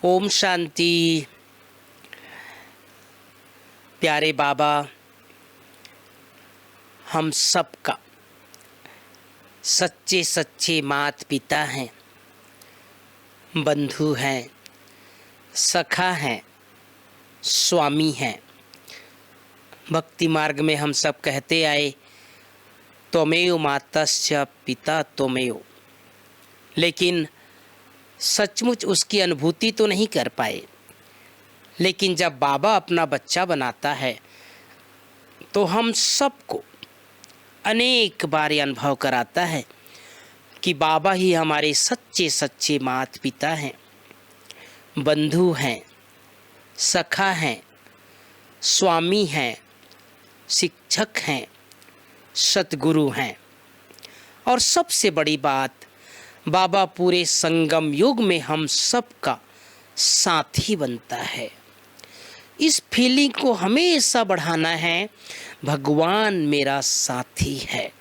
ओम शांति। प्यारे बाबा हम सबका सच्चे सच्चे माता पिता हैं, बंधु हैं, सखा हैं, स्वामी हैं। भक्ति मार्ग में हम सब कहते आए त्वमेव मातस्य पिता त्वमेव, लेकिन सचमुच उसकी अनुभूति तो नहीं कर पाए। लेकिन जब बाबा अपना बच्चा बनाता है तो हम सबको अनेक बार ये अनुभव कराता है कि बाबा ही हमारे सच्चे सच्चे माता पिता हैं, बंधु हैं, सखा हैं, स्वामी हैं, शिक्षक हैं, सतगुरु हैं। और सबसे बड़ी बात, बाबा पूरे संगम युग में हम सबका साथी बनता है। इस फीलिंग को हमेशा बढ़ाना है, भगवान मेरा साथी है।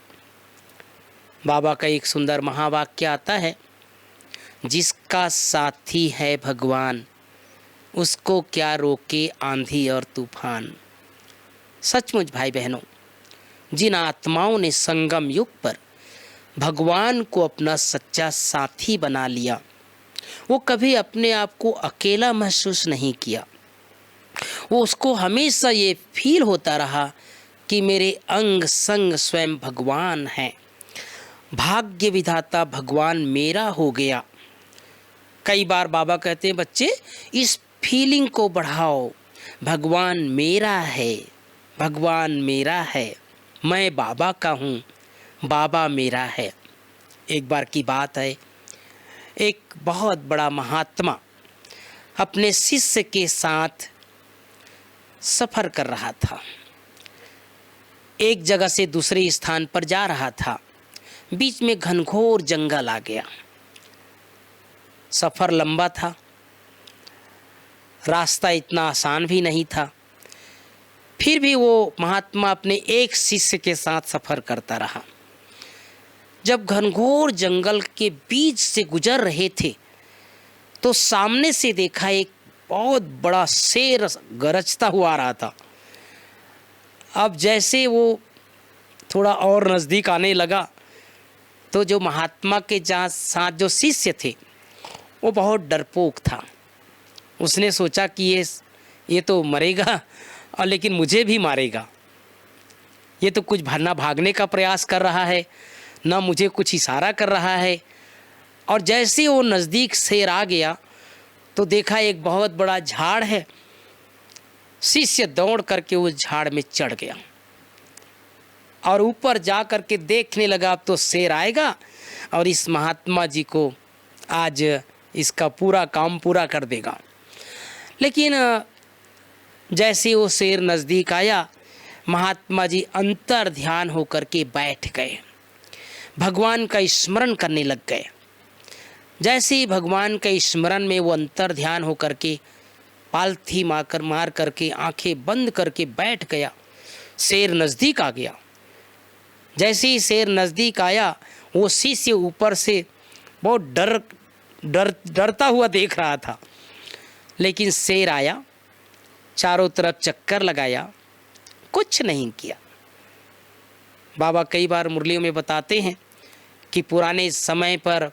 बाबा का एक सुंदर महावाक्य आता है, जिसका साथी है भगवान, उसको क्या रोके आंधी और तूफान। सचमुच भाई बहनों, जिन आत्माओं ने संगम युग पर भगवान को अपना सच्चा साथी बना लिया, वो कभी अपने आप को अकेला महसूस नहीं किया। वो उसको हमेशा ये फील होता रहा कि मेरे अंग संग स्वयं भगवान हैं। भाग्य विधाता भगवान मेरा हो गया। कई बार बाबा कहते हैं, बच्चे इस फीलिंग को बढ़ाओ, भगवान मेरा है, भगवान मेरा है, मैं बाबा का हूँ, बाबा मेरा है। एक बार की बात है, एक बहुत बड़ा महात्मा अपने शिष्य के साथ सफ़र कर रहा था। एक जगह से दूसरे स्थान पर जा रहा था। बीच में घनघोर जंगल आ गया। सफ़र लंबा था, रास्ता इतना आसान भी नहीं था। फिर भी वो महात्मा अपने एक शिष्य के साथ सफ़र करता रहा। जब घनघोर जंगल के बीच से गुजर रहे थे तो सामने से देखा एक बहुत बड़ा शेर गरजता हुआ आ रहा था। अब जैसे वो थोड़ा और नज़दीक आने लगा तो जो महात्मा के साथ जो शिष्य थे वो बहुत डरपोक था। उसने सोचा कि ये तो मरेगा और लेकिन मुझे भी मारेगा। ये तो कुछ ना भागने का प्रयास कर रहा है, ना मुझे कुछ इशारा कर रहा है। और जैसे वो नज़दीक शेर आ गया तो देखा एक बहुत बड़ा झाड़ है। शिष्य दौड़ करके उस झाड़ में चढ़ गया और ऊपर जा करके देखने लगा, अब तो शेर आएगा और इस महात्मा जी को आज इसका पूरा काम पूरा कर देगा। लेकिन जैसे वो शेर नज़दीक आया, महात्मा जी अंतर ध्यान होकर के बैठ गए, भगवान का स्मरण करने लग गए। जैसे ही भगवान के स्मरण में वो अंतर ध्यान होकर के पालथी मार करके आंखें बंद करके बैठ गया, शेर नज़दीक आ गया। जैसे ही शेर नज़दीक आया, वो शिष्य ऊपर से बहुत डरता हुआ देख रहा था। लेकिन शेर आया, चारों तरफ चक्कर लगाया, कुछ नहीं किया। बाबा कई बार मुरलियों में बताते हैं कि पुराने समय पर,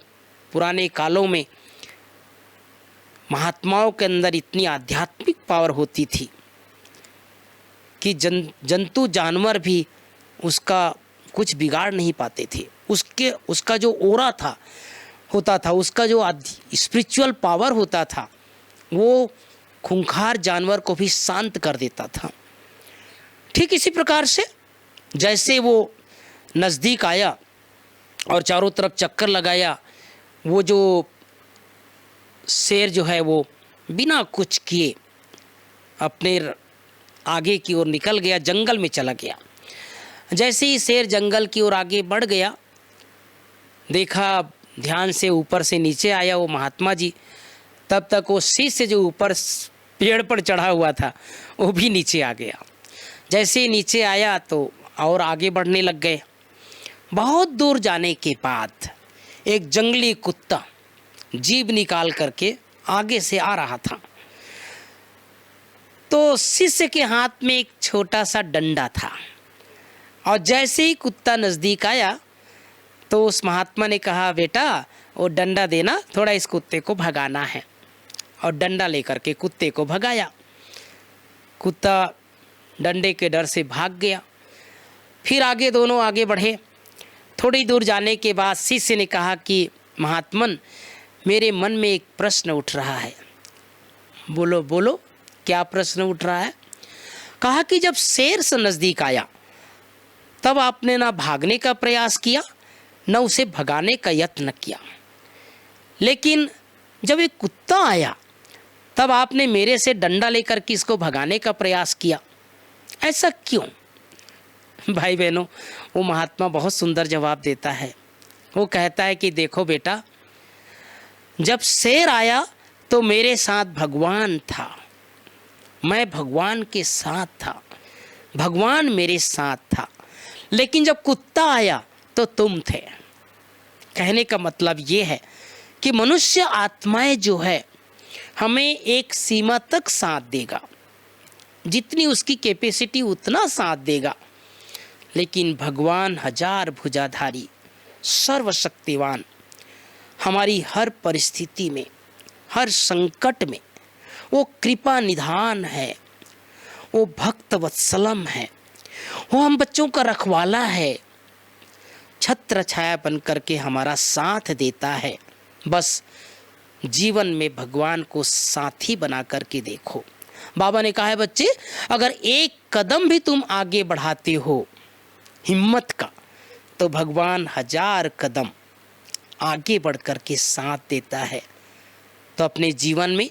पुराने कालों में महात्माओं के अंदर इतनी आध्यात्मिक पावर होती थी कि जंतु जानवर भी उसका कुछ बिगाड़ नहीं पाते थे। उसका जो ओरा होता था, उसका जो स्पिरिचुअल पावर होता था, वो खूंखार जानवर को भी शांत कर देता था। ठीक इसी प्रकार से जैसे वो नज़दीक आया और चारों तरफ चक्कर लगाया, वो जो शेर जो है वो बिना कुछ किए अपने आगे की ओर निकल गया, जंगल में चला गया। जैसे ही शेर जंगल की ओर आगे बढ़ गया, देखा ध्यान से ऊपर से नीचे आया वो महात्मा जी। तब तक वो शिष्य जो ऊपर पेड़ पर चढ़ा हुआ था वो भी नीचे आ गया। जैसे ही नीचे आया तो और आगे बढ़ने लग गए। बहुत दूर जाने के बाद एक जंगली कुत्ता जीभ निकाल करके आगे से आ रहा था। तो शिष्य के हाथ में एक छोटा सा डंडा था और जैसे ही कुत्ता नज़दीक आया तो उस महात्मा ने कहा, बेटा वो डंडा देना, थोड़ा इस कुत्ते को भगाना है। और डंडा लेकर के कुत्ते को भगाया। कुत्ता डंडे के डर से भाग गया। फिर दोनों आगे बढ़े। थोड़ी दूर जाने के बाद शिष्य ने कहा कि महात्मन, मेरे मन में एक प्रश्न उठ रहा है। बोलो बोलो, क्या प्रश्न उठ रहा है? कहा कि जब शेर से नज़दीक आया तब आपने ना भागने का प्रयास किया, न उसे भगाने का यत्न किया, लेकिन जब एक कुत्ता आया तब आपने मेरे से डंडा लेकर के इसको भगाने का प्रयास किया। ऐसा क्यों? भाई बहनों, वो महात्मा बहुत सुंदर जवाब देता है। वो कहता है कि देखो बेटा, जब शेर आया तो मेरे साथ भगवान था, मैं भगवान के साथ था, भगवान मेरे साथ था, लेकिन जब कुत्ता आया तो तुम थे। कहने का मतलब ये है कि मनुष्य आत्माएं जो है हमें एक सीमा तक साथ देगा, जितनी उसकी कैपेसिटी उतना साथ देगा, लेकिन भगवान हजार भुजाधारी सर्वशक्तिवान हमारी हर परिस्थिति में, हर संकट में वो कृपा निधान है, वो भक्त वत्सलम है, वो हम बच्चों का रखवाला है, छत्र छाया बन करके हमारा साथ देता है। बस जीवन में भगवान को साथी बना करके देखो। बाबा ने कहा है, बच्चे अगर एक कदम भी तुम आगे बढ़ाते हो हिम्मत का, तो भगवान हजार कदम आगे बढ़ कर के साथ देता है। तो अपने जीवन में,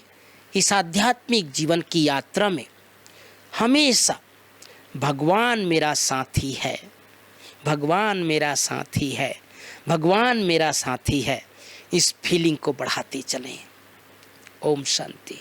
इस आध्यात्मिक जीवन की यात्रा में हमेशा भगवान मेरा साथी है, भगवान मेरा साथी है, भगवान मेरा साथी है, इस फीलिंग को बढ़ाते चलें। ओम शांति।